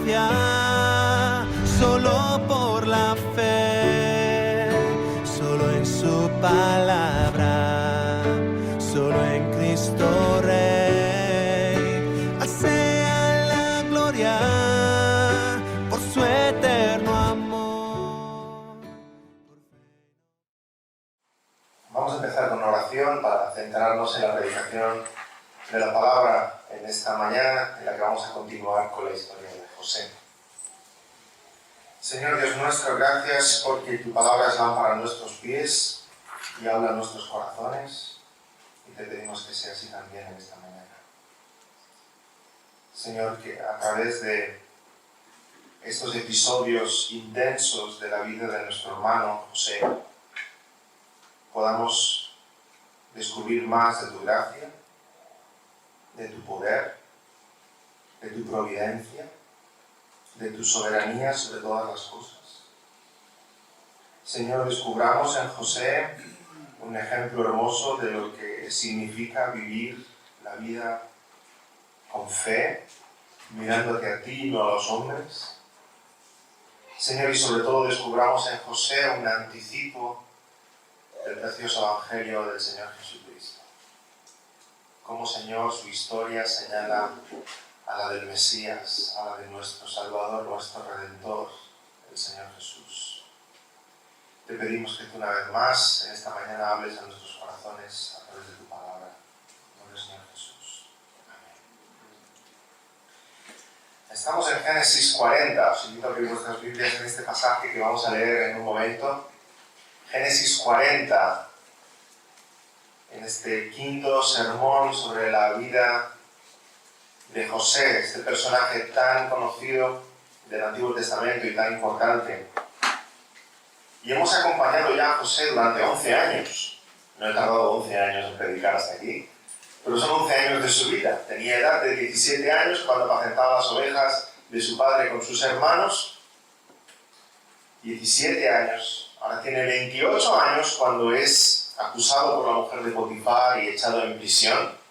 confiar solo por la fe, solo en su palabra, solo en Cristo Rey. Sea la gloria por su eterno amor. Vamos a empezar con una oración para centrarnos en la predicación de la palabra en esta mañana, en la que vamos a continuar con la historia de José. Señor Dios nuestro, gracias porque tu palabra es lámpara a nuestros pies y habla a nuestros corazones, y te pedimos que sea así también en esta mañana. Señor, que a través de estos episodios intensos de la vida de nuestro hermano José podamos descubrir más de tu gracia, de tu poder, de tu providencia, de tu soberanía sobre todas las cosas. Señor, descubramos en José un ejemplo hermoso de lo que significa vivir la vida con fe, mirándote a ti y no a los hombres. Señor, y sobre todo descubramos en José un anticipo del precioso Evangelio del Señor Jesucristo. Como, Señor, su historia señala a la del Mesías, a la de nuestro Salvador, nuestro Redentor, el Señor Jesús. Te pedimos que tú una vez más, en esta mañana, hables a nuestros corazones a través de tu palabra. En nombre del Señor Jesús. Amén. Estamos en Génesis 40. Os invito a abrir vuestras Biblias en este pasaje que vamos a leer en un momento. Génesis 40. En este quinto sermón sobre la vida de José, este personaje tan conocido del Antiguo Testamento y tan importante. Y hemos acompañado ya a José durante 11 años. No he tardado 11 años en predicar hasta aquí, pero son 11 años de su vida. Tenía edad de 17 años cuando apacentaba las ovejas de su padre con sus hermanos. 17 años. Ahora tiene 28 años cuando es acusado por la mujer de Potifar y echado en prisión.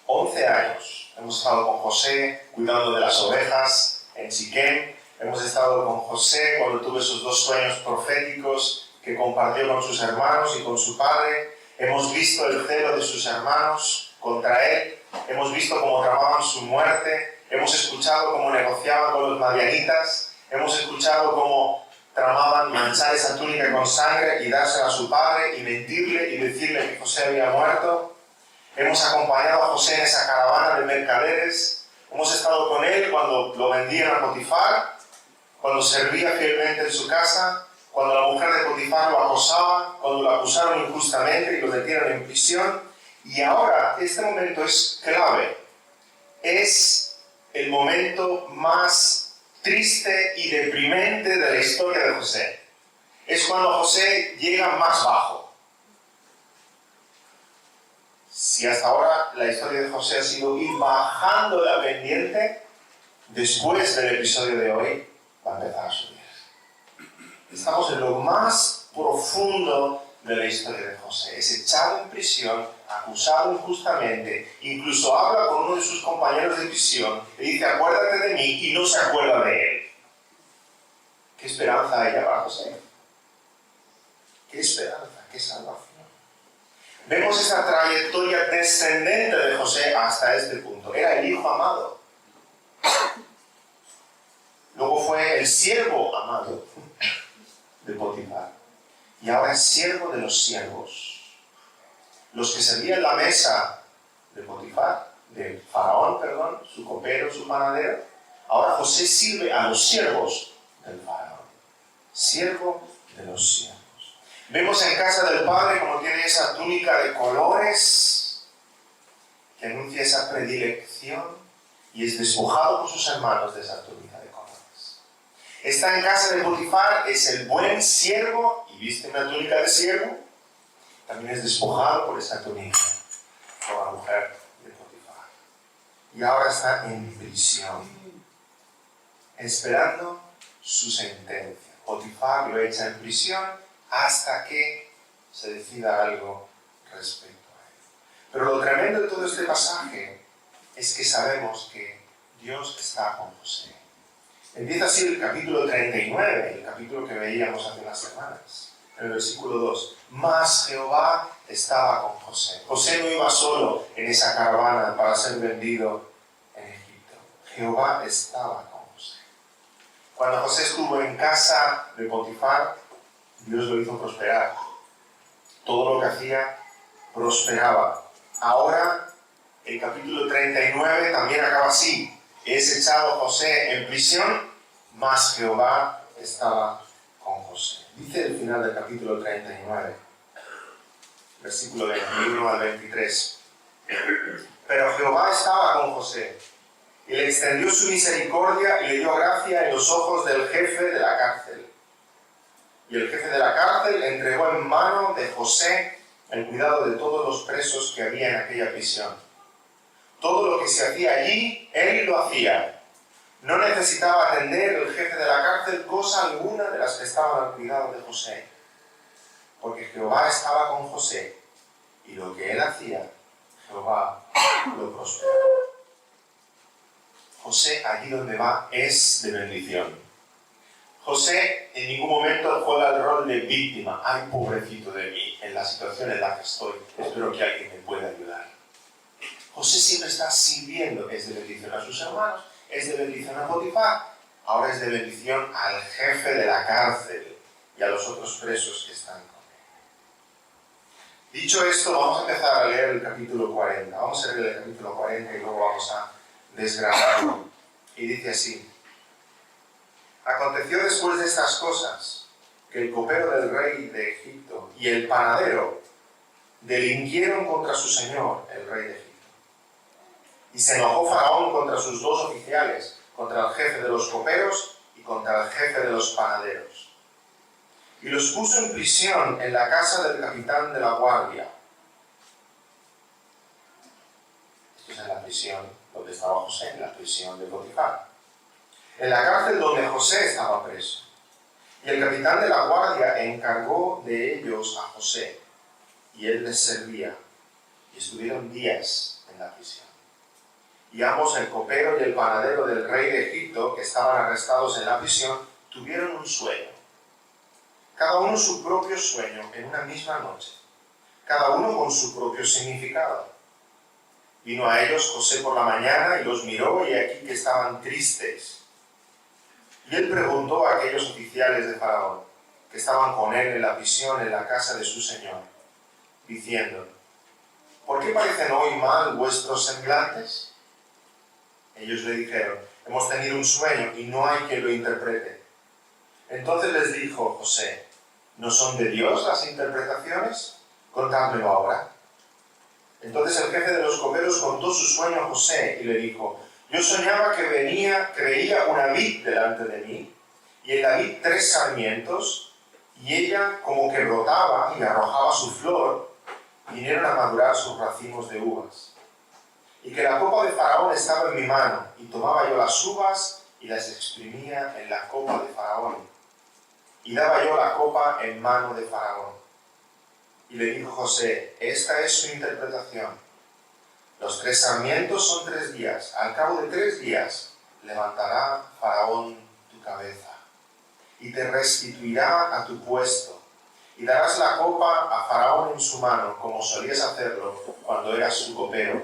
11 años. Hemos estado con José cuidando de las ovejas en Siquem. Hemos estado con José cuando tuvo esos 2 sueños proféticos que compartió con sus hermanos y con su padre. Hemos visto el celo de sus hermanos contra él. Hemos visto cómo tramaban su muerte. Hemos escuchado cómo negociaban con los madianitas. Hemos escuchado cómo tramaban manchar esa túnica con sangre y dársela a su padre y mentirle y decirle que José había muerto. Hemos acompañado a José en esa caravana de mercaderes. Hemos estado con él cuando lo vendían a Potifar, cuando servía fielmente en su casa, cuando la mujer de Potifar lo acosaba, cuando lo acusaron injustamente y lo metieron en prisión. Y ahora, este momento es clave. Es el momento más triste y deprimente de la historia de José. Es cuando José llega más bajo. Si hasta ahora la historia de José ha sido ir bajando la pendiente, después del episodio de hoy va a empezar a subir. Estamos en lo más profundo de la historia de José. Es echado en prisión, acusado injustamente, incluso habla con uno de sus compañeros de prisión y dice: acuérdate de mí, y no se acuerda de él. ¿Qué esperanza hay para José? ¿Qué esperanza? ¿Qué salvación? Vemos esa trayectoria descendente de José hasta este punto. Era el hijo amado. Luego fue el siervo amado de Potifar. Y ahora es siervo de los siervos. Los que servían la mesa de Potifar, de Faraón, perdón, su copero, su panadero. Ahora José sirve a los siervos del Faraón. Siervo de los siervos. Vemos en casa del padre como tiene esa túnica de colores que anuncia esa predilección, y es despojado por sus hermanos de esa túnica de colores. Está en casa de Potifar, es el buen siervo y viste una túnica de siervo. También es despojado por esa túnica por la mujer de Potifar. Y ahora está en prisión, esperando su sentencia. Potifar lo echa en prisión hasta que se decida algo respecto a él. Pero lo tremendo de todo este pasaje es que sabemos que Dios está con José. Empieza así el capítulo 39, el capítulo que veíamos hace unas semanas. En el versículo 2, mas Jehová estaba con José. José no iba solo en esa caravana para ser vendido en Egipto. Jehová estaba con José. Cuando José estuvo en casa de Potifar, Dios lo hizo prosperar. Todo lo que hacía prosperaba. Ahora, el capítulo 39 también acaba así. Es echado José en prisión, mas Jehová estaba con José. Dice el final del capítulo 39, versículo 21 al 23. Pero Jehová estaba con José, y le extendió su misericordia y le dio gracia en los ojos del jefe de la cárcel. Y el jefe de la cárcel entregó en mano de José el cuidado de todos los presos que había en aquella prisión. Todo lo que se hacía allí, él lo hacía. No necesitaba atender el jefe de la cárcel cosa alguna de las que estaban al cuidado de José, porque Jehová estaba con José, y lo que él hacía, Jehová lo prosperaba. José, allí donde va, es de bendición. José en ningún momento juega el rol de víctima. Ay, pobrecito de mí, en la situación en la que estoy, espero que alguien me pueda ayudar. José siempre está sirviendo, es de bendición a sus hermanos, es de bendición a Potifar, ahora es de bendición al jefe de la cárcel y a los otros presos que están con él. Dicho esto, vamos a empezar a leer el capítulo 40. Vamos a leer el capítulo 40 y luego vamos a desgranarlo. Y dice así: Aconteció después de estas cosas que el copero del rey de Egipto y el panadero delinquieron contra su señor, el rey de Egipto. Y se enojó Faraón contra sus dos oficiales, contra el jefe de los coperos y contra el jefe de los panaderos. Y los puso en prisión en la casa del capitán de la guardia. Esto es en la prisión donde estaba José, en la prisión de Potifar. En la cárcel donde José estaba preso. Y el capitán de la guardia encargó de ellos a José, y él les servía. Y estuvieron días en la prisión. Y ambos, el copero y el panadero del rey de Egipto, que estaban arrestados en la prisión, tuvieron un sueño. Cada uno su propio sueño en una misma noche, cada uno con su propio significado. Vino a ellos José por la mañana y los miró, y aquí que estaban tristes. Y él preguntó a aquellos oficiales de Faraón, que estaban con él en la prisión en la casa de su señor, diciendo: ¿por qué parecen hoy mal vuestros semblantes? Ellos le dijeron: hemos tenido un sueño y no hay quien lo interprete. Entonces les dijo José: ¿no son de Dios las interpretaciones? Contádmelo ahora. Entonces el jefe de los coperos contó su sueño a José y le dijo: yo soñaba que veía una vid delante de mí, y en la vid 3 sarmientos, y ella como que brotaba y arrojaba su flor, vinieron a madurar sus racimos de uvas. Y que la copa de Faraón estaba en mi mano, y tomaba yo las uvas y las exprimía en la copa de Faraón. Y daba yo la copa en mano de Faraón. Y le dijo José: esta es su interpretación. Los 3 sarmientos son 3 días. Al cabo de 3 días levantará Faraón tu cabeza, y te restituirá a tu puesto, y darás la copa a Faraón en su mano, como solías hacerlo cuando eras su copero.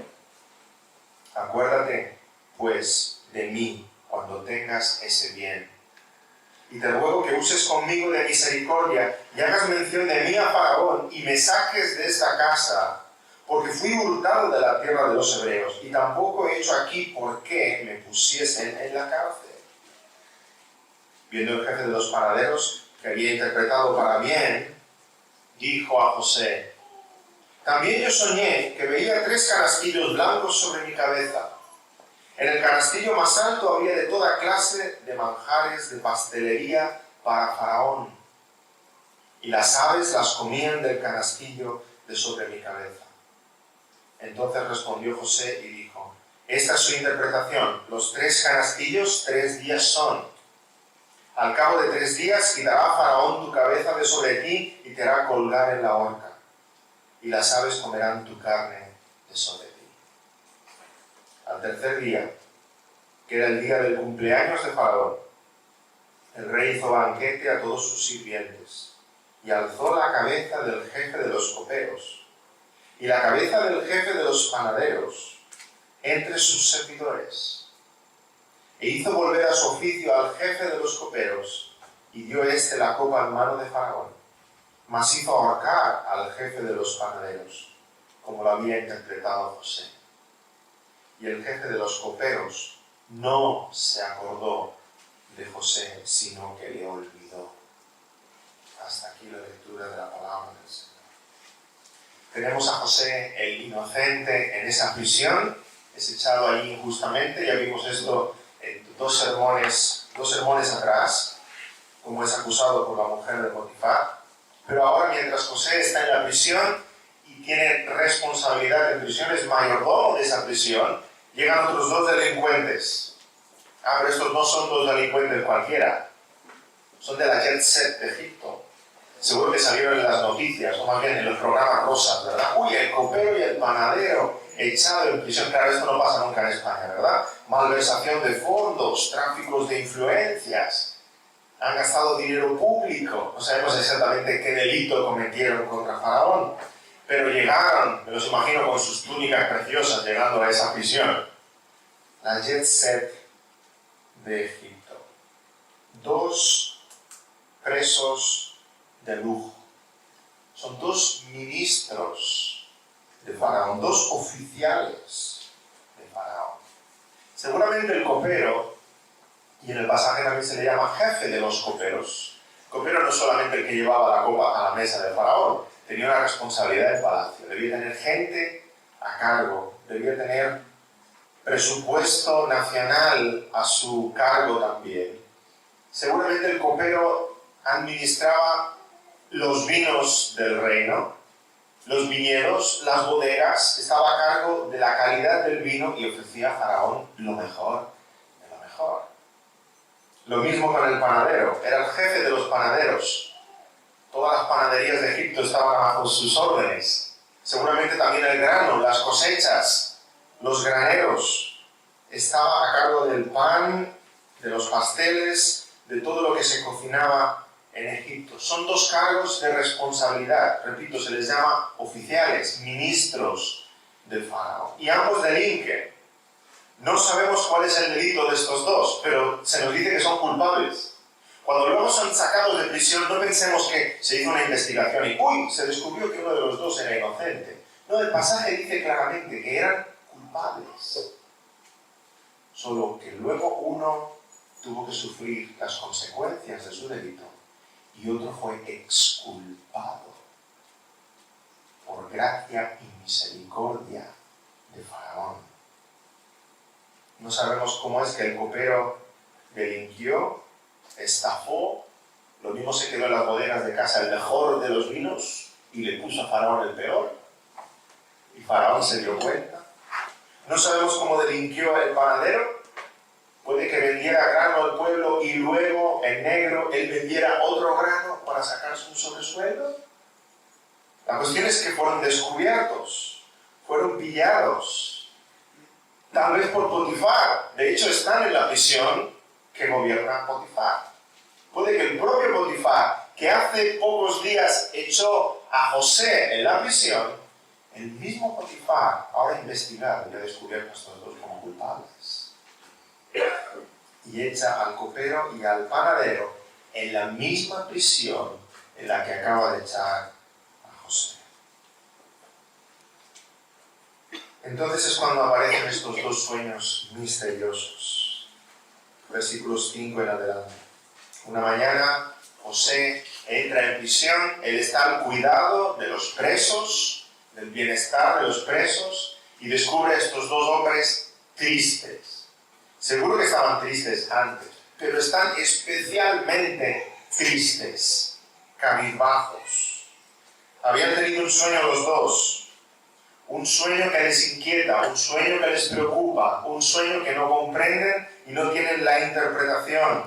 Acuérdate, pues, de mí cuando tengas ese bien. Y te ruego que uses conmigo de misericordia y hagas mención de mí a Faraón y me saques de esta casa, porque fui hurtado de la tierra de los hebreos y tampoco he hecho aquí por qué me pusiesen en la cárcel. Viendo el jefe de los panaderos que había interpretado para bien, dijo a José: también yo soñé que veía 3 canastillos blancos sobre mi cabeza. En el canastillo más alto había de toda clase de manjares de pastelería para Faraón, y las aves las comían del canastillo de sobre mi cabeza. Entonces respondió José y dijo: esta es su interpretación. Los 3 canastillos 3 días son. Al cabo de 3 días quitará Faraón tu cabeza de sobre ti y te hará colgar en la horca, y las aves comerán tu carne de sobre ti. Al tercer día que era el día del cumpleaños de Faraón, el rey hizo banquete a todos sus sirvientes y alzó la cabeza del jefe de los coperos y la cabeza del jefe de los panaderos entre sus servidores. E hizo volver a su oficio al jefe de los coperos y dio éste la copa en mano de Faraón, mas hizo ahorcar al jefe de los panaderos, como lo había interpretado José. Y el jefe de los coperos no se acordó de José, sino que le olvidó. Hasta aquí la lectura de la palabra del Señor. Tenemos a José el inocente en esa prisión, es echado allí injustamente. Ya vimos esto en dos sermones atrás, como es acusado por la mujer de Potifar. Pero ahora, mientras José está en la prisión y tiene responsabilidad en prisión, es mayordomo de esa prisión, llegan otros dos delincuentes. Pero estos no son dos delincuentes cualquiera, son de la Jet Set de Egipto. Seguro que salieron en las noticias, o más bien en los programas rosas, ¿verdad? Uy, el copero y el panadero echado en prisión. Claro, esto no pasa nunca en España, ¿verdad? Malversación de fondos, tráficos de influencias, han gastado dinero público. No sabemos exactamente qué delito cometieron contra Faraón, pero llegaron, me los imagino con sus túnicas preciosas, llegando a esa prisión. La Jet Set de Egipto. Dos presos de lujo. Son dos ministros de Faraón, dos oficiales de Faraón. Seguramente el copero, y en el pasaje también se le llama jefe de los coperos. El copero no es solamente el que llevaba la copa a la mesa de Faraón, tenía una responsabilidad en palacio, debía tener gente a cargo, debía tener presupuesto nacional a su cargo también. Seguramente el copero administraba los vinos del reino, los viñedos, las bodegas, estaba a cargo de la calidad del vino y ofrecía a Faraón lo mejor de lo mejor. Lo mismo con el panadero, era el jefe de los panaderos. Todas las panaderías de Egipto estaban bajo sus órdenes. Seguramente también el grano, las cosechas, los graneros. Estaba a cargo del pan, de los pasteles, de todo lo que se cocinaba en Egipto. Son dos cargos de responsabilidad. Repito, se les llama oficiales, ministros del faraón. Y ambos delinquen. No sabemos cuál es el delito de estos dos, pero se nos dice que son culpables. Cuando luego son sacados de prisión, no pensemos que se hizo una investigación y ¡uy! Se descubrió que uno de los dos era inocente. No, el pasaje dice claramente que eran culpables. Solo que luego uno tuvo que sufrir las consecuencias de su delito y otro fue exculpado por gracia y misericordia de Faraón. No sabemos cómo es que el copero delinquió, estafó, lo mismo se quedó en las bodegas de casa el mejor de los vinos y le puso a Faraón el peor. Y Faraón se dio cuenta. No sabemos cómo delinquió el panadero. Puede que vendiera grano al pueblo y luego, en negro, él vendiera otro grano para sacarse un sobresueldo. La cuestión es que fueron descubiertos, fueron pillados, tal vez por Potifar. De hecho, están en la prisión que gobierna Potifar. Puede que el propio Potifar, que hace pocos días echó a José en la prisión, el mismo Potifar, ahora investigado y ha descubierto a estos dos como culpables. Y echa al copero y al panadero en la misma prisión en la que acaba de echar a José. Entonces es cuando aparecen estos dos sueños misteriosos. Versículos 5 en adelante. Una mañana José entra en prisión, él está al cuidado de los presos, del bienestar de los presos, y descubre a estos dos hombres tristes. Seguro que estaban tristes antes, pero están especialmente tristes, cabizbajos. Habían tenido un sueño los dos, un sueño que les inquieta, un sueño que les preocupa, un sueño que no comprenden y no tienen la interpretación.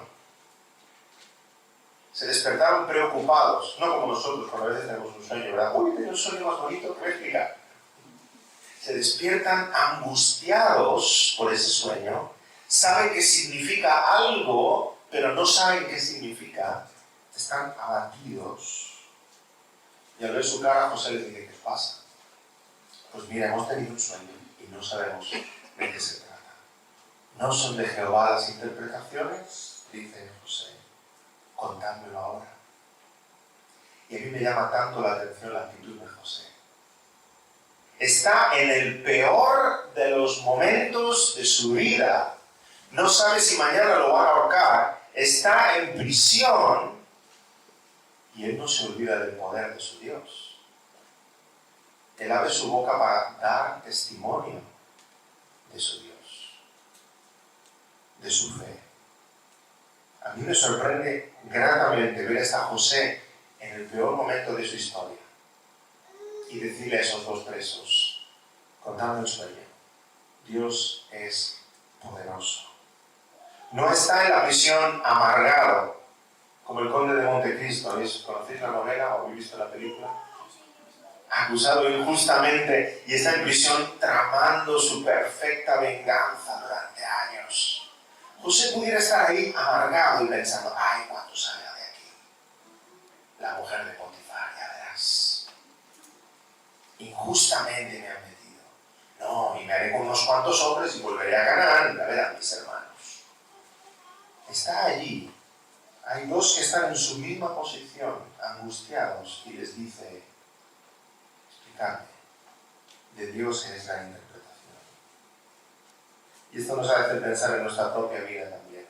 Se despertaron preocupados, no como nosotros cuando a veces tenemos un sueño, ¿verdad? Uy, tengo un sueño más bonito que voy a explicar. Se despiertan angustiados por ese sueño, saben que significa algo, pero no saben qué significa. Están abatidos. Y al ver su cara, José les dice, ¿qué pasa? Pues mira, hemos tenido un sueño y no sabemos de qué se trata. ¿No son de Jehová las interpretaciones? Dice José, contádmelo ahora. Y a mí me llama tanto la atención la actitud de José. Está en el peor de los momentos de su vida. No sabe si mañana lo van a ahorcar. Está en prisión. Y él no se olvida del poder de su Dios. Él abre su boca para dar testimonio de su Dios, de su fe. A mí me sorprende gratamente ver a José en el peor momento de su historia y decirle a esos dos presos, contadme el sueño, Dios es poderoso. No está en la prisión amargado, como el conde de Montecristo. ¿Conocéis la novela o habéis visto la película? Acusado injustamente y está en prisión tramando su perfecta venganza durante años. José pudiera estar ahí amargado y pensando, ay, cuando salga de aquí, la mujer de Potifar, ya verás, injustamente me han metido. No, y me haré con unos cuantos hombres y volveré a Canaán, ya verán mis hermanos. Está allí. Hay dos que están en su misma posición, angustiados, y les dice, explicadme, de Dios es la interpretación. Y esto nos hace pensar en nuestra propia vida también.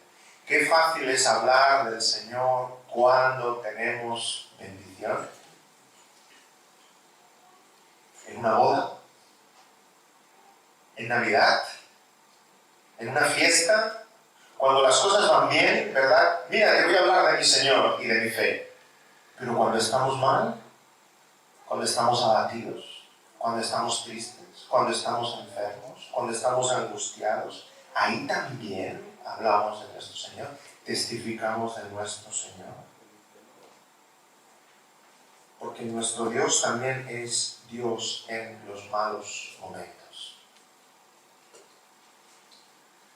Qué fácil es hablar del Señor cuando tenemos bendición. En una boda, en Navidad, en una fiesta. Cuando las cosas van bien, ¿verdad? Mira, te voy a hablar de mi Señor y de mi fe. Pero cuando estamos mal, cuando estamos abatidos, cuando estamos tristes, cuando estamos enfermos, cuando estamos angustiados, ahí también hablamos de nuestro Señor, testificamos de nuestro Señor. Porque nuestro Dios también es Dios en los malos momentos.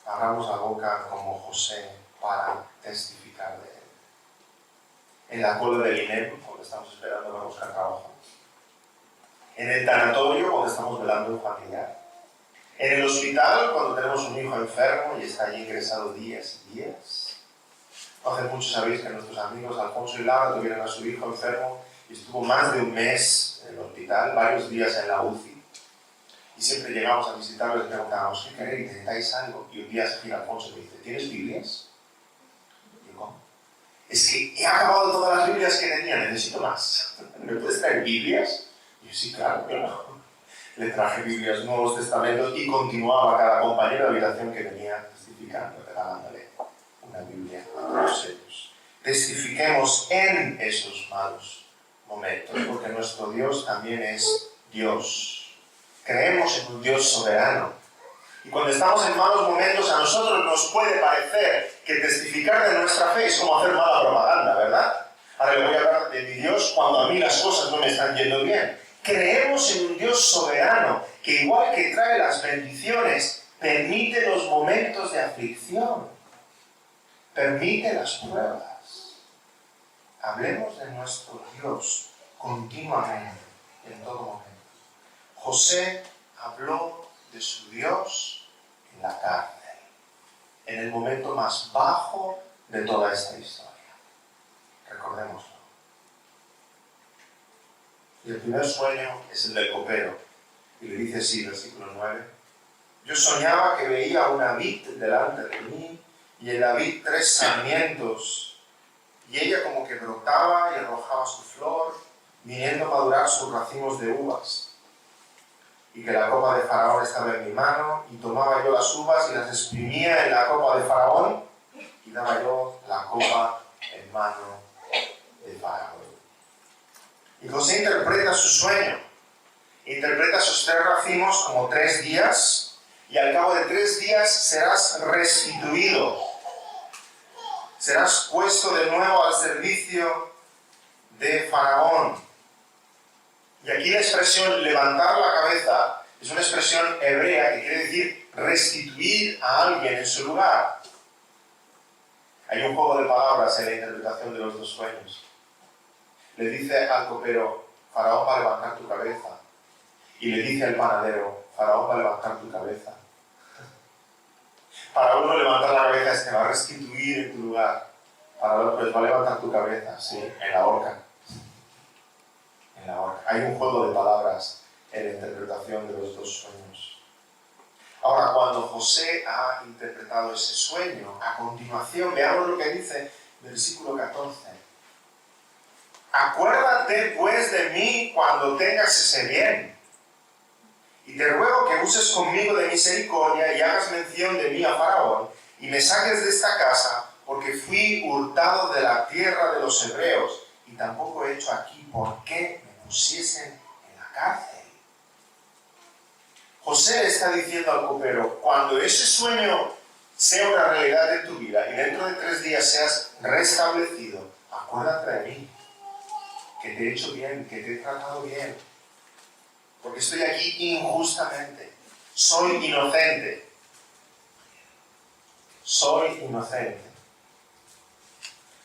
Abramos la boca como José para testificar de Él. En la cola del INEM, cuando estamos esperando para buscar trabajo. En el tanatorio, cuando estamos velando a un familiar. En el hospital, cuando tenemos un hijo enfermo y está allí ingresado días y días. No hace mucho sabéis que nuestros amigos Alfonso y Laura tuvieron a su hijo enfermo y estuvo más de un mes en el hospital, varios días en la UCI. Y siempre llegamos a visitarlos y preguntábamos, ¿qué queréis? ¿Necesitáis algo? Y un día se gira Alfonso y me dice, ¿tienes Biblias? Y yo, ¿cómo? Es que he acabado todas las Biblias que tenía, necesito más. ¿Me puedes traer Biblias? Y yo, sí, claro. Le traje Biblias, Nuevos Testamentos y continuaba cada compañero de habitación que venía testificando, regalándole una Biblia a todos ellos. Testifiquemos en esos malos momentos, porque nuestro Dios también es Dios. Creemos en un Dios soberano. Y cuando estamos en malos momentos, a nosotros nos puede parecer que testificar de nuestra fe es como hacer mala propaganda, ¿verdad? Ahora le voy a hablar de mi Dios cuando a mí las cosas no me están yendo bien. Creemos en un Dios soberano, que igual que trae las bendiciones, permite los momentos de aflicción. Permite las pruebas. Hablemos de nuestro Dios continuamente, en todo momento. José habló de su Dios en la cárcel, en el momento más bajo de toda esta historia. Recordémoslo. Y el primer sueño es el del copero, y le dice así, versículo 9, yo soñaba que veía una vid delante de mí, y en la vid 3 sarmientos, y ella como que brotaba y arrojaba su flor, viniendo a madurar sus racimos de uvas. Y que la copa de Faraón estaba en mi mano, y tomaba yo las uvas y las exprimía en la copa de Faraón, y daba yo la copa en mano de Faraón. Y José interpreta su sueño, interpreta sus 3 racimos como 3 días, y al cabo de 3 días serás restituido, serás puesto de nuevo al servicio de Faraón. Y aquí la expresión levantar la cabeza es una expresión hebrea que quiere decir restituir a alguien en su lugar. Hay un juego de palabras en la interpretación de los dos sueños. Le dice al copero, Faraón va a levantar tu cabeza. Y le dice al panadero, Faraón va a levantar tu cabeza. Para uno levantar la cabeza es que va a restituir en tu lugar. Para otro es va a levantar tu cabeza, sí, en la horca. En la horca. Hay un juego de palabras en la interpretación de los dos sueños. Ahora, cuando José ha interpretado ese sueño, a continuación veamos lo que dice versículo 14. Acuérdate pues de mí cuando tengas ese bien, y te ruego que uses conmigo de misericordia y hagas mención de mí a Faraón, y me saques de esta casa, porque fui hurtado de la tierra de los hebreos, y tampoco he hecho aquí por qué me pusiesen en la cárcel. José le está diciendo al copero, cuando ese sueño sea una realidad en tu vida y dentro de 3 días seas restablecido, acuérdate de mí, que te he hecho bien, que te he tratado bien, porque estoy aquí injustamente, soy inocente,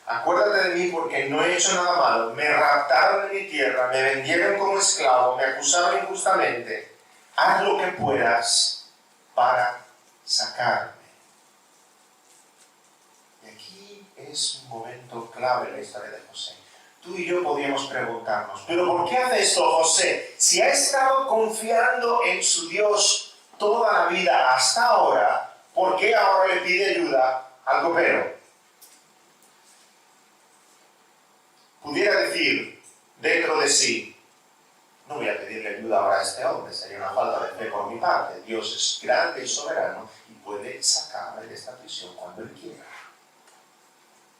Acuérdate de mí porque no he hecho nada malo, me raptaron de mi tierra, me vendieron como esclavo, me acusaron injustamente. Haz lo que puedas para sacarme. Y aquí es un momento clave en la historia de José. Tú y yo podríamos preguntarnos, ¿pero por qué hace esto José? Si ha estado confiando en su Dios toda la vida hasta ahora, ¿por qué ahora le pide ayuda al copero? Pudiera decir dentro de sí, no voy a pedirle ayuda ahora a este hombre, sería una falta de fe por mi parte. Dios es grande y soberano y puede sacarme de esta prisión cuando Él quiera.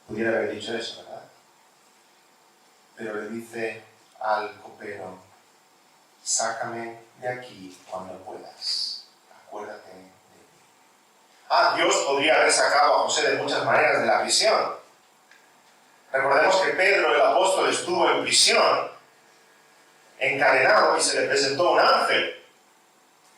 Pudiera haber dicho eso, ¿verdad? Pero le dice al copero, sácame de aquí cuando puedas. Acuérdate de mí. Dios podría haber sacado a José de muchas maneras de la prisión. Recordemos que Pedro, el apóstol, estuvo en prisión, encadenado, y se le presentó un ángel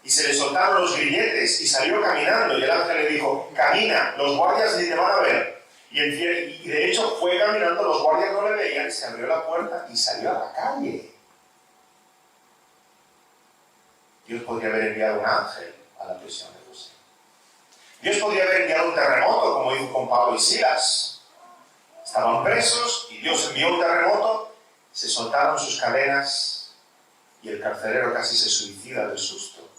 y se le soltaron los grilletes y salió caminando, y el ángel le dijo, camina, los guardias ni te van a ver. Y de hecho fue caminando, los guardias no le veían, se abrió la puerta y salió a la calle. Dios podría haber enviado un ángel a la prisión de José. Dios podría haber enviado un terremoto, como hizo con Pablo y Silas. Estaban presos y Dios envió un terremoto, se soltaron sus cadenas y el carcelero casi se suicida del susto.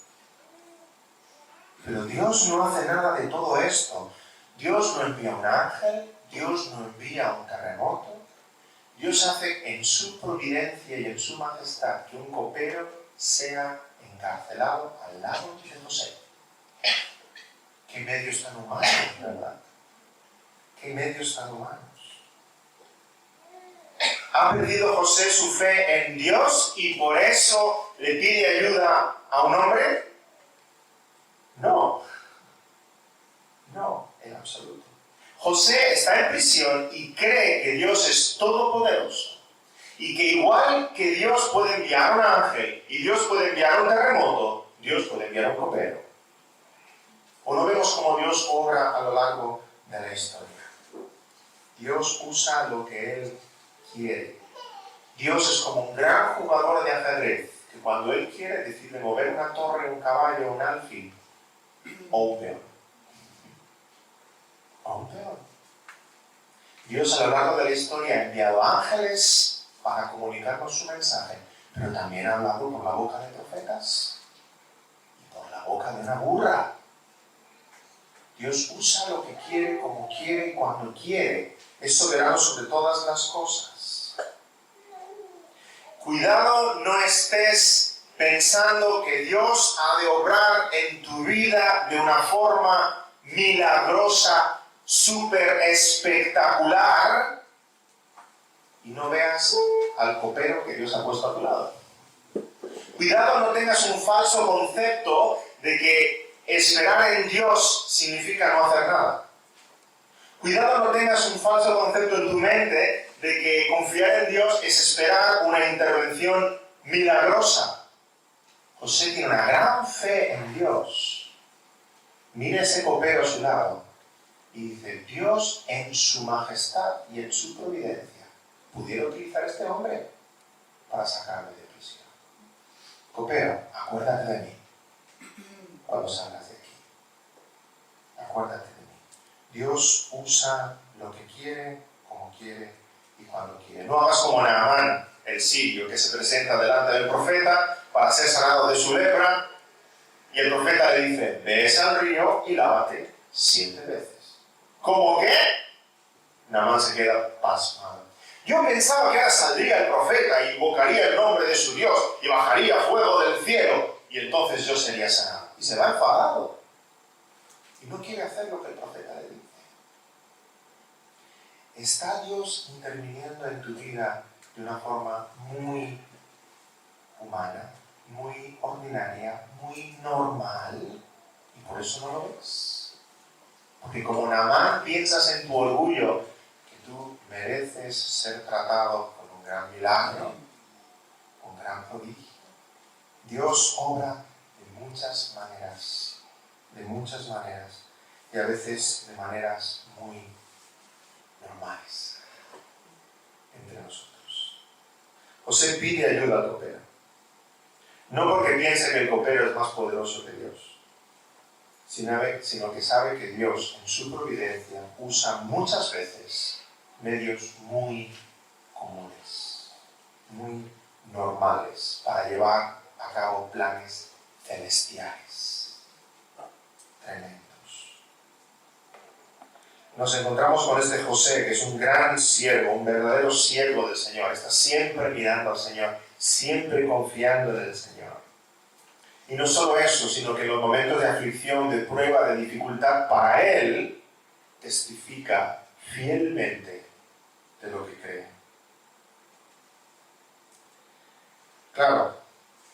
Pero Dios no hace nada de todo esto. Dios no envía un ángel, Dios no envía un terremoto. Dios hace en su providencia y en su majestad que un copero sea encarcelado al lado de José. Qué medios tan humanos, ¿verdad? Qué medios tan humanos. ¿Ha perdido José su fe en Dios y por eso le pide ayuda a un hombre? No, en absoluto. José está en prisión y cree que Dios es todopoderoso y que igual que Dios puede enviar un ángel y Dios puede enviar un terremoto, Dios puede enviar un copero. ¿O no vemos cómo Dios obra a lo largo de la historia? Dios usa lo que Él quiere. Dios es como un gran jugador de ajedrez que cuando Él quiere decide mover una torre, un caballo, un alfil o un peón. Dios a lo largo de la historia ha enviado ángeles para comunicarnos su mensaje, pero también ha hablado por la boca de profetas y por la boca de una burra. Dios usa lo que quiere, como quiere y cuando quiere. Es soberano sobre todas las cosas. Cuidado, no estés pensando que Dios ha de obrar en tu vida de una forma milagrosa, súper espectacular, y no veas al copero que Dios ha puesto a tu lado. Cuidado, no tengas un falso concepto de que esperar en Dios significa no hacer nada. Cuidado, no tengas un falso concepto en tu mente de que confiar en Dios es esperar una intervención milagrosa. José tiene una gran fe en Dios. mira ese copero a su lado y dice, Dios en su majestad y en su providencia pudiera utilizar a este hombre para sacarme de prisión. Copero, acuérdate de mí cuando salgas de aquí. Acuérdate de mí. Dios usa lo que quiere, como quiere y cuando quiere. No hagas como Naamán, el sirio, que se presenta delante del profeta para ser sanado de su lepra, y el profeta le dice, ves al río y lávate 7 veces. ¿Cómo qué? Naamán se queda pasmado. Yo pensaba que ahora saldría el profeta y invocaría el nombre de su Dios y bajaría fuego del cielo y entonces yo sería sanado. Y se va enfadado. Y no quiere hacer lo que el profeta le dice. ¿Está Dios interviniendo en tu vida de una forma muy humana, muy ordinaria, muy normal? Y por eso no lo ves. Porque como Naamán piensas en tu orgullo que tú mereces ser tratado con un gran milagro, un gran prodigio. Dios obra de muchas maneras, y a veces de maneras muy normales entre nosotros. José pide ayuda al copero, no porque piense que el copero es más poderoso que Dios, sino que sabe que Dios en su providencia usa muchas veces medios muy comunes, muy normales, para llevar a cabo planes celestiales, tremendos. Nos encontramos con este José, que es un gran siervo, un verdadero siervo del Señor. Está siempre mirando al Señor, siempre confiando en el Señor. Y no solo eso, sino que en los momentos de aflicción, de prueba, de dificultad, para él, testifica fielmente de lo que cree. Claro,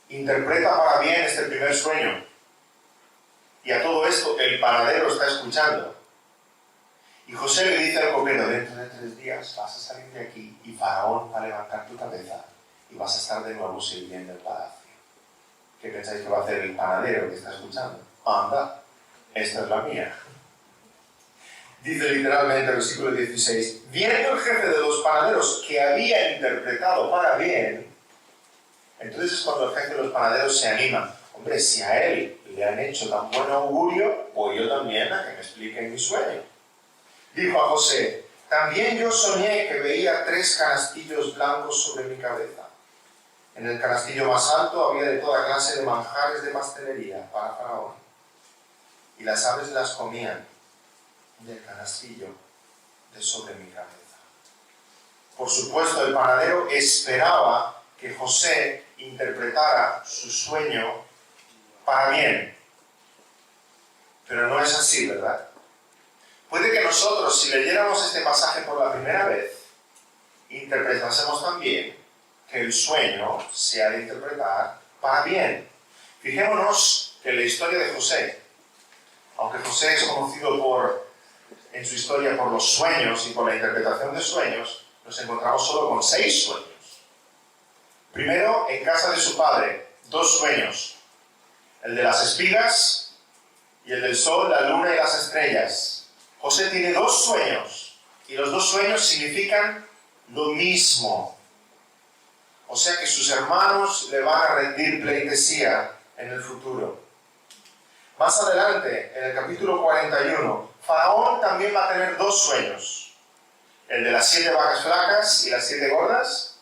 interpreta para bien este primer sueño. Y a todo esto el panadero está escuchando. Y José le dice al copero, dentro de 3 días vas a salir de aquí y Faraón va a levantar tu cabeza y vas a estar de nuevo sirviendo el palacio. ¿Qué pensáis que va a hacer el panadero que está escuchando? Anda, esta es la mía. Dice literalmente el versículo 16, viendo el jefe de los panaderos que había interpretado para bien, entonces es cuando el jefe de los panaderos se anima. Hombre, si a él le han hecho tan buen augurio, voy yo también a que me expliquen mi sueño. Dijo a José, también yo soñé que veía 3 canastillos blancos sobre mi cabeza. En el canastillo más alto había de toda clase de manjares de pastelería para Faraón. Y las aves las comían del canastillo de sobre mi cabeza. Por supuesto, el panadero esperaba que José interpretara su sueño para bien. Pero no es así, ¿verdad? Puede que nosotros, si leyéramos este pasaje por la primera vez, interpretásemos también que el sueño se ha de interpretar para bien. Fijémonos que en la historia de José, aunque José es conocido en su historia por los sueños y por la interpretación de sueños, nos encontramos solo con 6 sueños. Primero, en casa de su padre, 2 sueños. El de las espigas y el del sol, la luna y las estrellas. José tiene 2 sueños y los 2 sueños significan lo mismo. O sea que sus hermanos le van a rendir pleitesía en el futuro. Más adelante, en el capítulo 41, Faraón también va a tener 2 sueños. El de las 7 vacas flacas y las 7 gordas,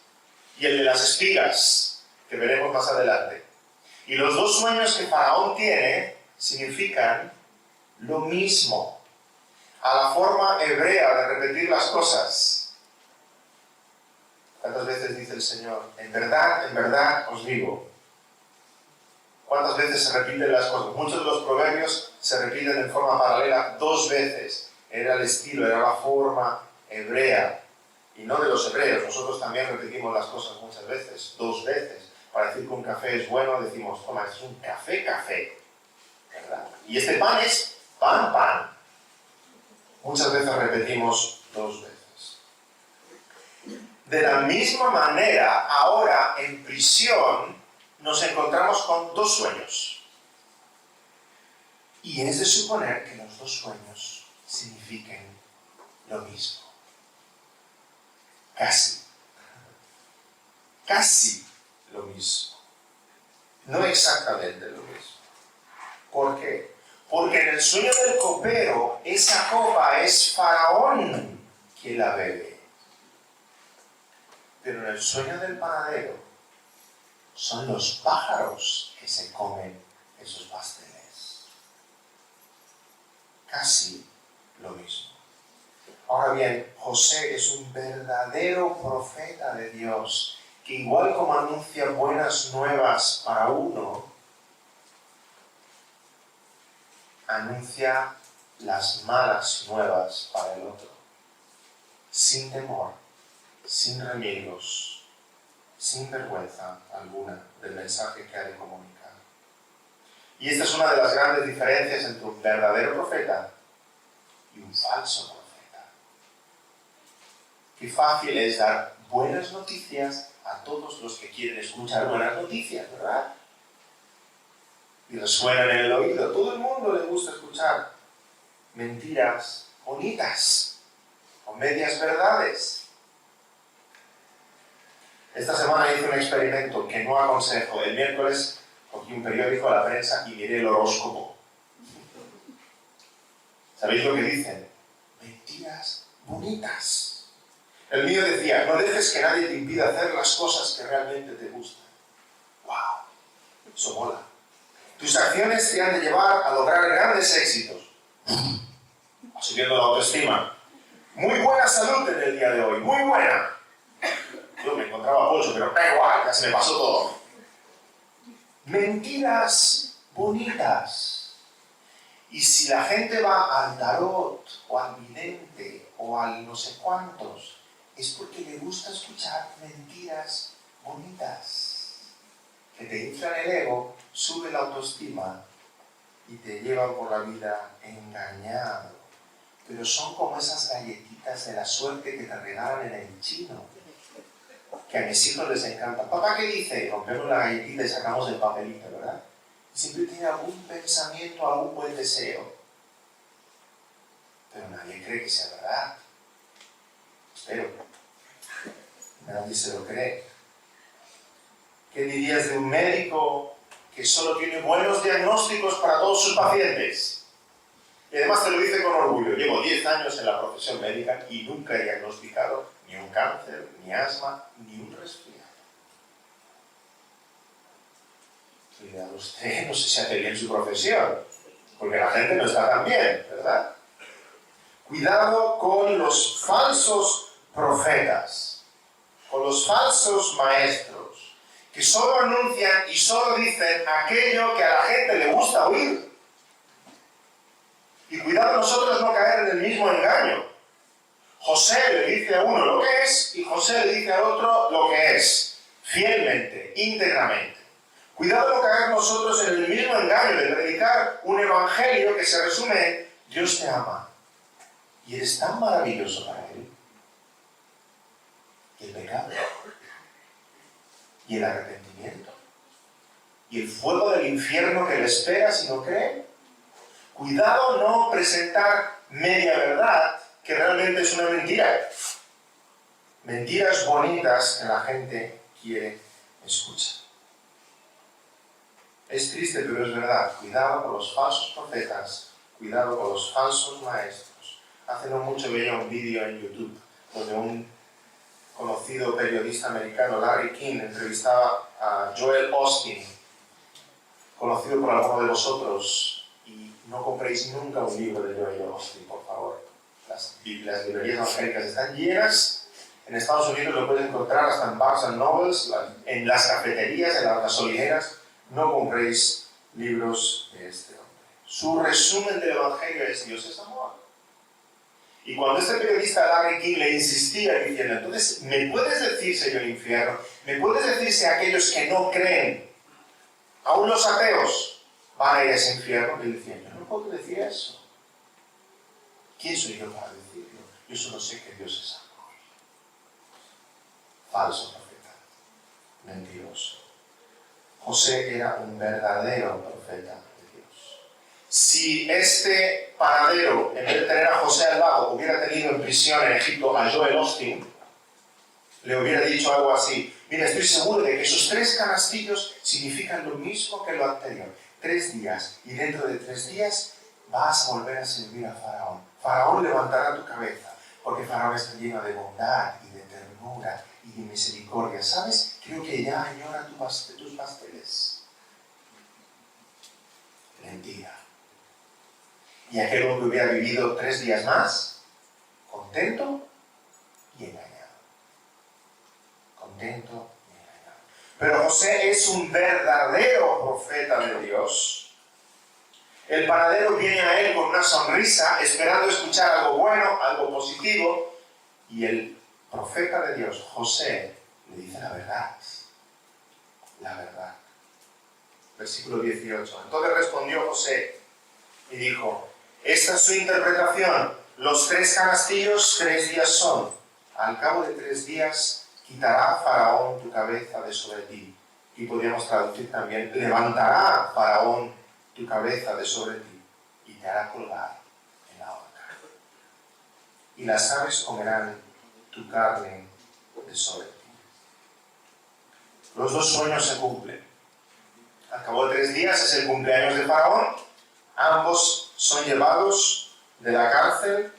y el de las espigas, que veremos más adelante. Y los 2 sueños que Faraón tiene significan lo mismo, a la forma hebrea de repetir las cosas. ¿Cuántas veces dice el Señor? En verdad os digo. ¿Cuántas veces se repiten las cosas? Muchos de los proverbios se repiten en forma paralela 2 veces. Era el estilo, era la forma hebrea. Y no de los hebreos. Nosotros también repetimos las cosas muchas veces, 2 veces. Para decir que un café es bueno, decimos, toma, este es un café. ¿Verdad? Y este pan es pan. Muchas veces repetimos 2 veces. De la misma manera, ahora en prisión nos encontramos con 2 sueños. Y es de suponer que los dos sueños signifiquen lo mismo. Casi. Casi lo mismo. No exactamente lo mismo. ¿Por qué? Porque en el sueño del copero, esa copa es Faraón quien la bebe. Pero en el sueño del panadero, son los pájaros que se comen esos pasteles. Casi lo mismo. Ahora bien, José es un verdadero profeta de Dios, que igual como anuncia buenas nuevas para uno, anuncia las malas nuevas para el otro, sin temor, sin remilgos, sin vergüenza alguna del mensaje que ha de comunicar. Y esta es una de las grandes diferencias entre un verdadero profeta y un falso profeta. Qué fácil es dar buenas noticias a todos los que quieren escuchar buenas noticias, ¿verdad? Y resuenan en el oído. Todo el mundo le gusta escuchar mentiras bonitas o medias verdades. Esta semana hice un experimento que no aconsejo. El miércoles cogí un periódico a la prensa y miré el horóscopo. ¿Sabéis lo que dicen? Mentiras bonitas. El mío decía, no dejes que nadie te impida hacer las cosas que realmente te gustan. ¡Wow! Eso mola. Tus acciones te han de llevar a lograr grandes éxitos. Subiendo la autoestima. Muy buena salud en el día de hoy, muy buena. Yo me encontraba pocho, pero da igual, ya se me pasó todo. Mentiras bonitas. Y si la gente va al tarot, o al vidente, o al no sé cuántos, es porque le gusta escuchar mentiras bonitas. Que te inflan el ego, sube la autoestima y te llevan por la vida engañado. Pero son como esas galletitas de la suerte que te regalan en el chino, que a mis hijos les encanta. Papá, ¿qué dice? Rompemos la galletita y sacamos el papelito, ¿verdad? Y siempre tiene algún pensamiento, algún buen deseo. Pero nadie cree que sea verdad. Espero. Nadie se lo cree. ¿Qué dirías de un médico que solo tiene buenos diagnósticos para todos sus pacientes? Y además te lo dice con orgullo. Llevo 10 años en la profesión médica y nunca he diagnosticado ni un cáncer, ni asma, ni un resfriado. Cuidado usted, no sé si hace bien su profesión, porque la gente no está tan bien, ¿verdad? Cuidado con los falsos profetas, con los falsos maestros, que solo anuncian y solo dicen aquello que a la gente le gusta oír. Y cuidado nosotros no caer en el mismo engaño. José le dice a uno lo que es y José le dice al otro lo que es, fielmente, íntegramente. Cuidado no caer nosotros en el mismo engaño de predicar un evangelio que se resume en Dios te ama y eres tan maravilloso para Él. Y el pecado, y el arrepentimiento, y el fuego del infierno que le espera si no cree. Cuidado no presentar media verdad, que realmente es una mentira. Mentiras bonitas que la gente quiere escuchar. Es triste, pero es verdad. Cuidado con los falsos profetas, cuidado con los falsos maestros. Hace no mucho veía un vídeo en YouTube donde un conocido periodista americano, Larry King, entrevistaba a Joel Osteen, conocido por alguno de vosotros. Y no compréis nunca un libro de Joel Osteen, por favor. Las librerías evangélicas están llenas. En Estados Unidos lo puedes encontrar hasta en Barnes and Nobles, en las cafeterías, en las gasolineras. No compréis libros de este hombre. Su resumen del Evangelio es Dios es amor. Y cuando este periodista Larry King le insistía diciendo, entonces, ¿me puedes decir si hay un infierno? ¿Me puedes decir si aquellos que no creen, aún los ateos, van a ir a ese infierno? Y él decía, yo no puedo decir eso. ¿Quién soy yo para decirlo? Yo solo sé que Dios es amor. Falso profeta. Mentiroso. José era un verdadero profeta de Dios. Si este panadero, en vez de tener a José el Vago, hubiera tenido en prisión en Egipto a Joel Osteen, le hubiera dicho algo así: mira, estoy seguro de que esos 3 canastillos significan lo mismo que lo anterior. 3 días, y dentro de 3 días vas a volver a servir a Faraón. Faraón levantará tu cabeza, porque Faraón está lleno de bondad y de ternura y de misericordia. ¿Sabes? Creo que ya añora tus pasteles. Mentira. Y aquel hombre hubiera vivido 3 días más, contento y engañado. Contento y engañado. Pero José es un verdadero profeta de Dios. El panadero viene a él con una sonrisa, esperando escuchar algo bueno, algo positivo, y el profeta de Dios, José, le dice la verdad. La verdad. Versículo 18. Entonces respondió José y dijo: esta es su interpretación. Los 3 canastillos 3 días son. Al cabo de 3 días quitará Faraón tu cabeza de sobre ti. Y podríamos traducir también: levantará Faraón tu cabeza de sobre ti y te hará colgar en la horca. Y las aves comerán tu carne de sobre ti. Los 2 sueños se cumplen. Al cabo de 3 días es el cumpleaños de Faraón. Ambos son llevados de la cárcel.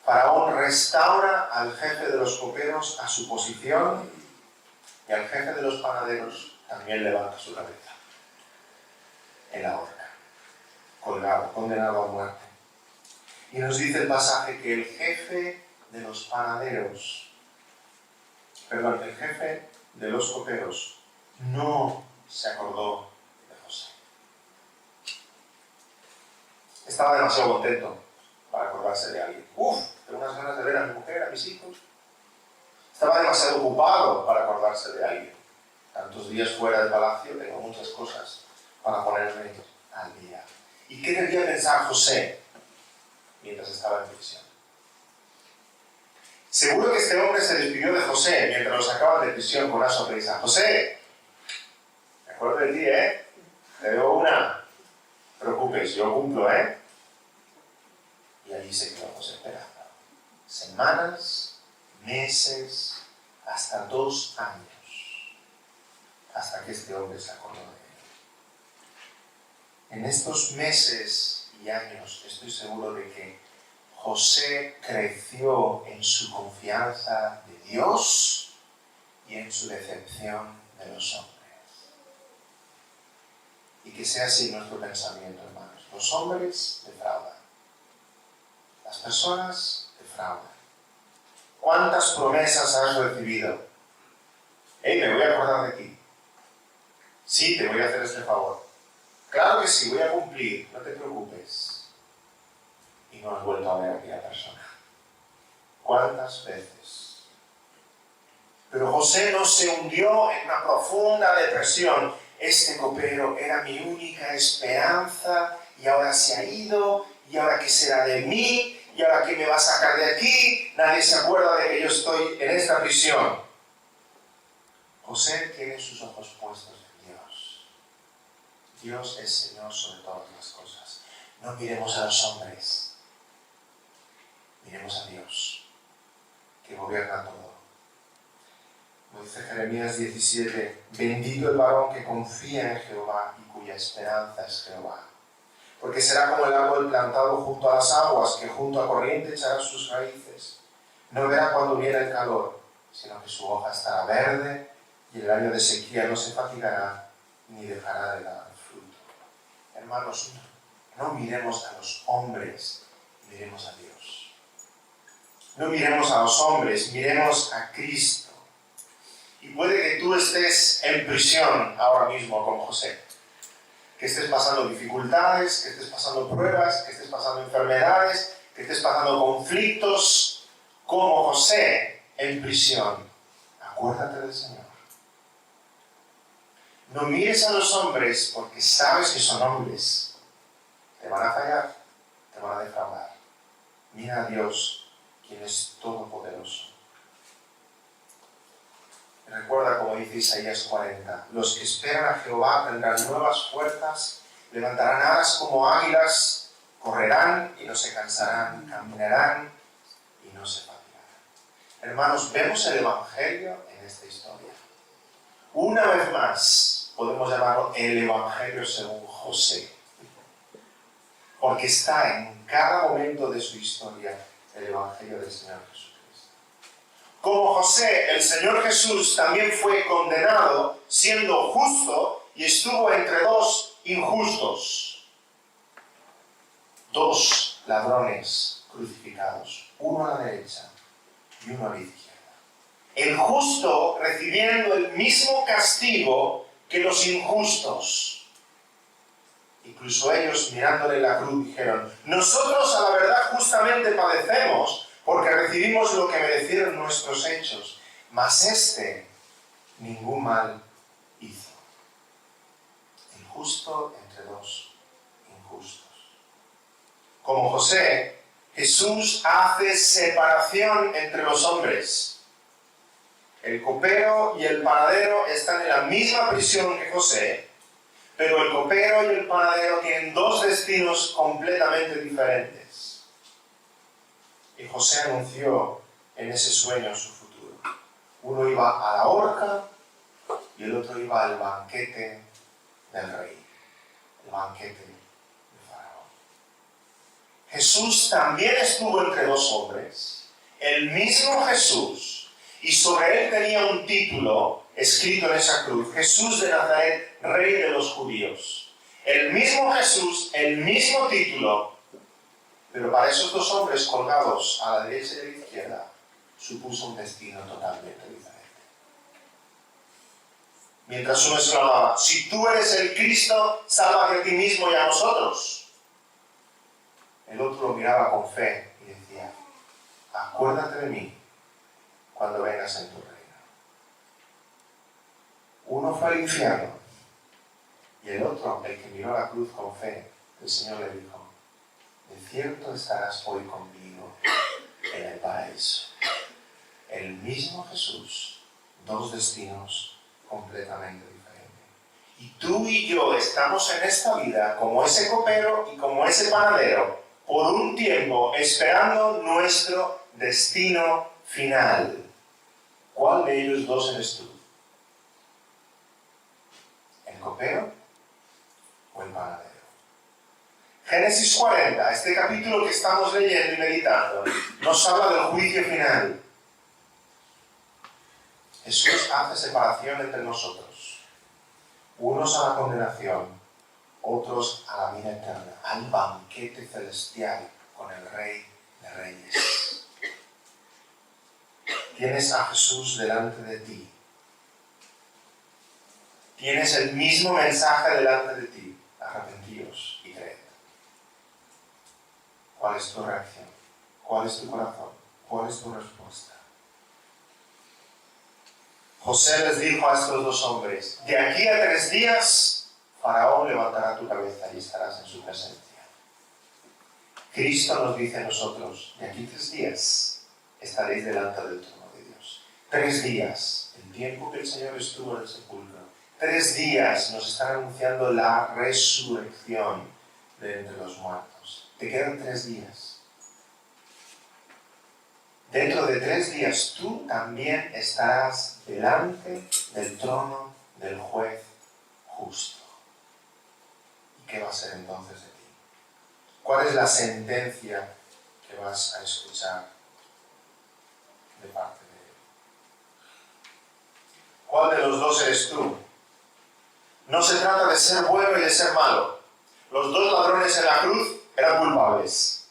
Faraón restaura al jefe de los coperos a su posición, y al jefe de los panaderos también levanta su cabeza en la horca, colgado, condenado a muerte. Y nos dice el pasaje que el jefe de los coperos no se acordó de José. Estaba demasiado contento para acordarse de alguien. Tengo unas ganas de ver a mi mujer, a mis hijos. Estaba demasiado ocupado para acordarse de alguien. Tantos días fuera del palacio, tengo muchas cosas para ponerme al día. ¿Y qué debía pensar José mientras estaba en prisión? Seguro que este hombre se despidió de José mientras lo sacaban de prisión con una sonrisa. José, me acuerdo de ti, ¿eh? Te veo una. No te preocupes, yo cumplo, ¿eh? Y allí se quedó José esperando. Semanas, meses, hasta 2 años. Hasta que este hombre se acordó de él. En estos meses y años estoy seguro de que José creció en su confianza de Dios y en su decepción de los hombres. Y que sea así nuestro pensamiento, hermanos. Los hombres defraudan. Las personas defraudan. ¿Cuántas promesas has recibido? Me voy a acordar de ti. Sí, te voy a hacer este favor. Claro que sí, voy a cumplir, no te preocupes. Y no has vuelto a ver a aquella persona. ¿Cuántas veces? Pero José no se hundió en una profunda depresión. Este copero era mi única esperanza y ahora se ha ido. ¿Y ahora qué será de mí? ¿Y ahora qué me va a sacar de aquí? Nadie se acuerda de que yo estoy en esta prisión. José tiene sus ojos puestos en Dios. Dios es Señor sobre todas las cosas. No miremos a los hombres. Miremos a Dios, que gobierna todo. Como dice Jeremías 17, bendito el varón que confía en Jehová y cuya esperanza es Jehová. Porque será como el árbol plantado junto a las aguas, que junto a corriente echará sus raíces. No verá cuando viene el calor, sino que su hoja estará verde, y el año de sequía no se fatigará, ni dejará de dar fruto. Hermanos, no miremos a los hombres, miremos a Dios. No miremos a los hombres, miremos a Cristo. Y puede que tú estés en prisión ahora mismo con José. Que estés pasando dificultades, que estés pasando pruebas, que estés pasando enfermedades, que estés pasando conflictos, como José en prisión. Acuérdate del Señor. No mires a los hombres porque sabes que son hombres. Te van a fallar, te van a defraudar. Mira a Dios, quien es todopoderoso. Recuerda como dice Isaías 40, los que esperan a Jehová tendrán nuevas fuerzas, levantarán alas como águilas, correrán y no se cansarán, caminarán y no se fatigarán. Hermanos, vemos el Evangelio en esta historia. Una vez más, podemos llamarlo el Evangelio según José, porque está en cada momento de su historia el Evangelio del Señor Jesucristo. Como José, el Señor Jesús también fue condenado siendo justo y estuvo entre dos injustos. Dos ladrones crucificados, uno a la derecha y uno a la izquierda. El justo recibiendo el mismo castigo que los injustos. Incluso ellos mirándole la cruz dijeron: nosotros a la verdad justamente padecemos porque recibimos lo que merecieron nuestros hechos, mas este ningún mal hizo. El justo entre dos injustos. Como José, Jesús hace separación entre los hombres. El copero y el panadero están en la misma prisión que José, pero el copero y el panadero tienen dos destinos completamente diferentes. Y José anunció en ese sueño su futuro. Uno iba a la horca y el otro iba al banquete del rey, el banquete de Faraón. Jesús también estuvo entre dos hombres, el mismo Jesús, y sobre él tenía un título escrito en esa cruz: Jesús de Nazaret, Rey de los Judíos. El mismo Jesús, el mismo título, pero para esos dos hombres colgados a la derecha y a la izquierda, supuso un destino totalmente diferente. Mientras uno exclamaba: si tú eres el Cristo, sálvate a ti mismo y a nosotros, el otro lo miraba con fe y decía: acuérdate de mí cuando vengas en tu reino. Uno fue al infierno y el otro, el que miró la cruz con fe, el Señor le dijo: de cierto estarás hoy conmigo en el paraíso. El mismo Jesús, dos destinos completamente diferentes. Y tú y yo estamos en esta vida como ese copero y como ese panadero, por un tiempo esperando nuestro destino final. ¿Cuál de ellos dos eres tú? ¿El copero o el panadero? Génesis 40, este capítulo que estamos leyendo y meditando, nos habla del juicio final. Jesús hace separación entre nosotros. Unos a la condenación, otros a la vida eterna, al banquete celestial con el Rey de Reyes. Tienes a Jesús delante de ti. Tienes el mismo mensaje delante de ti: arrepentíos y creed. ¿Cuál es tu reacción? ¿Cuál es tu corazón? ¿Cuál es tu respuesta? José les dijo a estos dos hombres: de aquí a 3 días, Faraón levantará tu cabeza y estarás en su presencia. Cristo nos dice a nosotros: de aquí a 3 días estaréis delante del trono de Dios. 3 días, el tiempo que el Señor estuvo en el sepulcro. 3 días nos están anunciando la resurrección de entre los muertos. Te quedan 3 días. Dentro de 3 días tú también estarás delante del trono del juez justo. ¿Y qué va a ser entonces de ti? ¿Cuál es la sentencia que vas a escuchar de parte de él? ¿Cuál de los dos eres tú? No se trata de ser bueno y de ser malo. Los dos ladrones en la cruz eran culpables.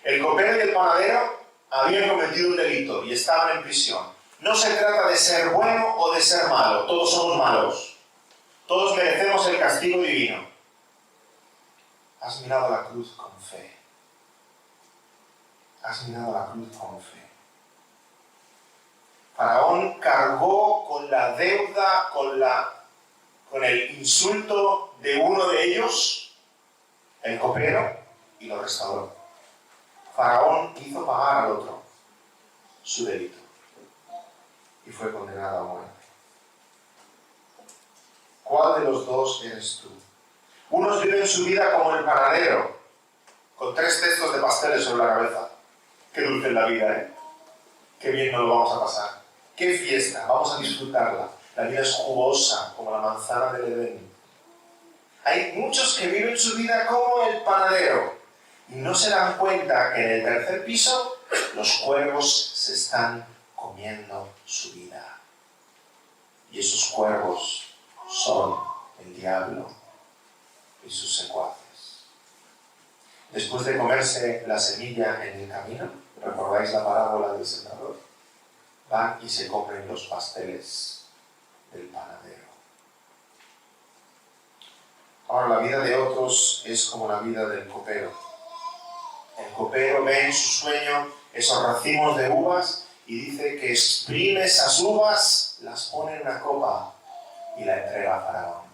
El copero y el panadero habían cometido un delito y estaban en prisión. No se trata de ser bueno o de ser malo. Todos somos malos. Todos merecemos el castigo divino. Has mirado la cruz con fe. Has mirado la cruz con fe. Faraón cargó con la deuda, con el insulto de uno de ellos, el copero, y lo restauró. Faraón hizo pagar al otro su delito y fue condenado a muerte. ¿Cuál de los dos eres tú? Unos viven su vida como el panadero, con 3 cestos de pasteles sobre la cabeza. Qué dulce es la vida, ¿eh? Qué bien nos lo vamos a pasar. Qué fiesta, vamos a disfrutarla. La vida es jugosa como la manzana del Edén. Hay muchos que viven su vida como el panadero y no se dan cuenta que en el tercer piso los cuervos se están comiendo su vida. Y esos cuervos son el diablo y sus secuaces. Después de comerse la semilla en el camino, ¿recordáis la parábola del sembrador? Van y se comen los pasteles del panadero. Ahora, la vida de otros es como la vida del copero. El copero ve en su sueño esos racimos de uvas y dice que exprime esas uvas, las pone en una copa y la entrega a Faraón.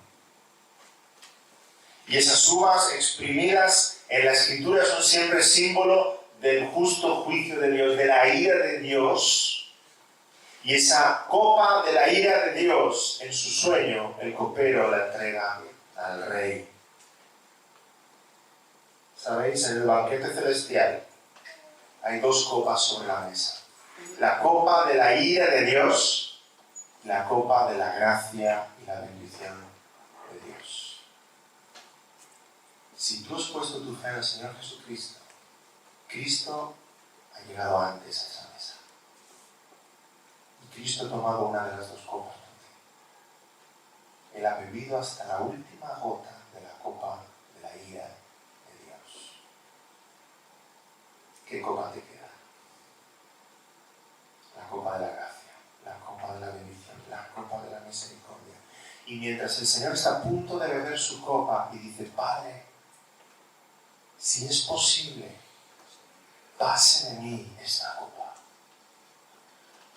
Y esas uvas exprimidas en la Escritura son siempre símbolo del justo juicio de Dios, de la ira de Dios. Y esa copa de la ira de Dios, en su sueño, el copero la entrega al rey. ¿Sabéis? En el banquete celestial hay 2 copas sobre la mesa. La copa de la ira de Dios, la copa de la gracia y la bendición de Dios. Si tú has puesto tu fe en el Señor Jesucristo, Cristo ha llegado antes a esa mesa. Y Cristo ha tomado una de las 2 copas. Él ha bebido hasta la última gota de la copa de la ira de Dios. ¿Qué copa te queda? La copa de la gracia, la copa de la bendición, la copa de la misericordia. Y mientras el Señor está a punto de beber su copa y dice, Padre, si es posible, pase de mí esta copa.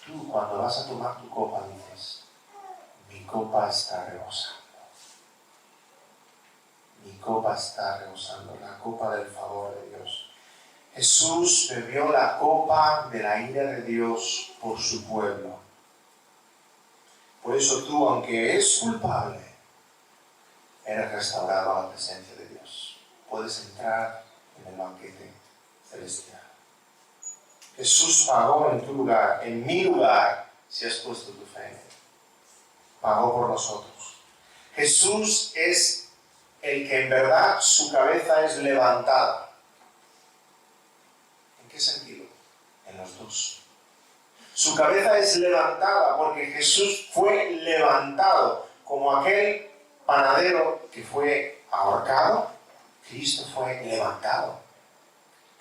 Tú, cuando vas a tomar tu copa, dices, mi copa está rebosando. Mi copa está rebosando, la copa del favor de Dios. Jesús bebió la copa de la ira de Dios por su pueblo. Por eso tú, aunque eres culpable, eres restaurado a la presencia de Dios. Puedes entrar en el banquete celestial. Jesús pagó en tu lugar, en mi lugar, si has puesto tu fe en Él. Pagó por nosotros. Jesús es el que en verdad su cabeza es levantada. ¿En qué sentido? En los 2. Su cabeza es levantada porque Jesús fue levantado como aquel panadero que fue ahorcado. Cristo fue levantado.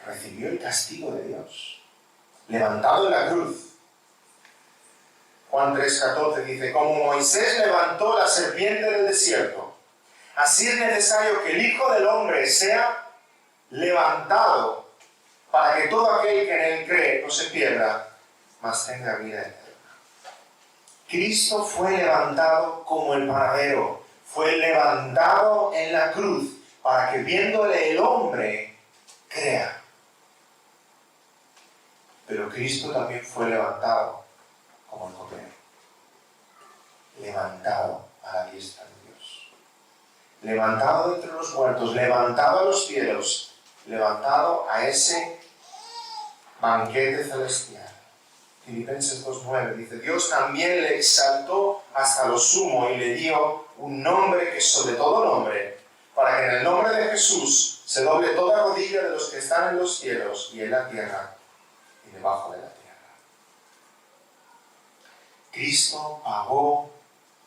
Recibió el castigo de Dios. Levantado en la cruz. Juan 3:14 dice, como Moisés levantó la serpiente del desierto, así es necesario que el Hijo del Hombre sea levantado para que todo aquel que en él cree no se pierda, mas tenga vida eterna. Cristo fue levantado como el panadero, fue levantado en la cruz para que viéndole el hombre crea. Pero Cristo también fue levantado como el copero, levantado a la diestra de Dios, levantado de entre los muertos, levantado a los cielos, levantado a ese banquete celestial. Filipenses 2:9 dice, Dios también le exaltó hasta lo sumo y le dio un nombre que es sobre todo nombre, para que en el nombre de Jesús se doble toda rodilla de los que están en los cielos y en la tierra y debajo de la tierra. Cristo pagó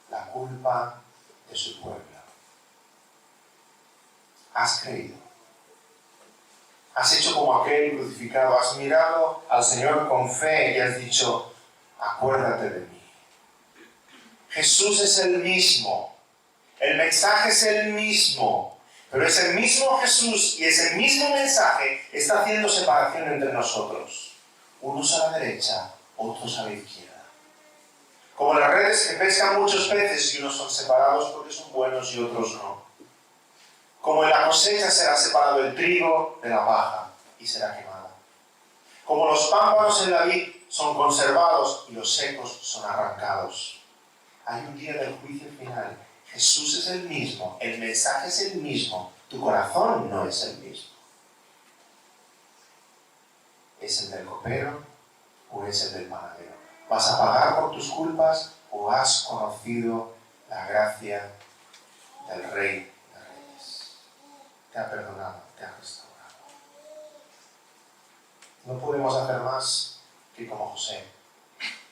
la culpa de su pueblo. ¿Has creído? Has hecho como aquel crucificado, has mirado al Señor con fe y has dicho, acuérdate de mí. Jesús es el mismo, el mensaje es el mismo, pero ese mismo Jesús y ese mismo mensaje está haciendo separación entre nosotros. Unos a la derecha, otros a la izquierda. Como las redes que pescan muchos peces y unos son separados porque son buenos y otros no. Como en la cosecha será separado el trigo de la paja y será quemado. Como los pámpanos en la vid son conservados y los secos son arrancados. Hay un día del juicio final. Jesús es el mismo, el mensaje es el mismo, tu corazón no es el mismo. ¿Es el del copero o es el del panadero? ¿Vas a pagar por tus culpas o has conocido la gracia del Rey de Reyes? Te ha perdonado, te ha restaurado. No podemos hacer más que como José,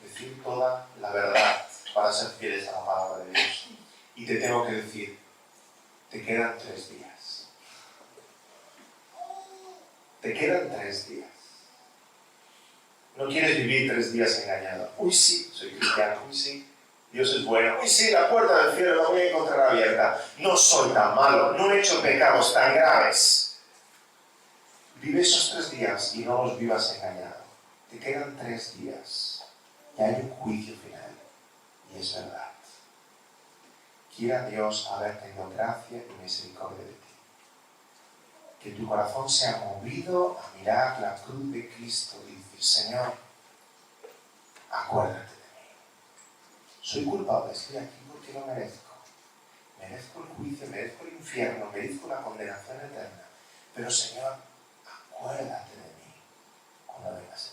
decir toda la verdad para ser fieles a la palabra de Dios. Y te tengo que decir, te quedan 3 días. Te quedan 3 días. No quieres vivir 3 días engañado. Uy, sí, soy cristiano. Uy, sí, Dios es bueno. Uy, sí, la puerta del cielo la voy a encontrar abierta. No soy tan malo, no he hecho pecados tan graves. Vive esos 3 días y no los vivas engañado. Te quedan 3 días y hay un juicio final. Y es verdad. Quiera Dios haber tenido gracia y misericordia de ti. Que tu corazón sea movido a mirar la cruz de Cristo y decir, Señor, acuérdate de mí. Soy culpable, estoy aquí porque lo merezco. Merezco el juicio, merezco el infierno, merezco la condenación eterna. Pero Señor, acuérdate de mí cuando vengas.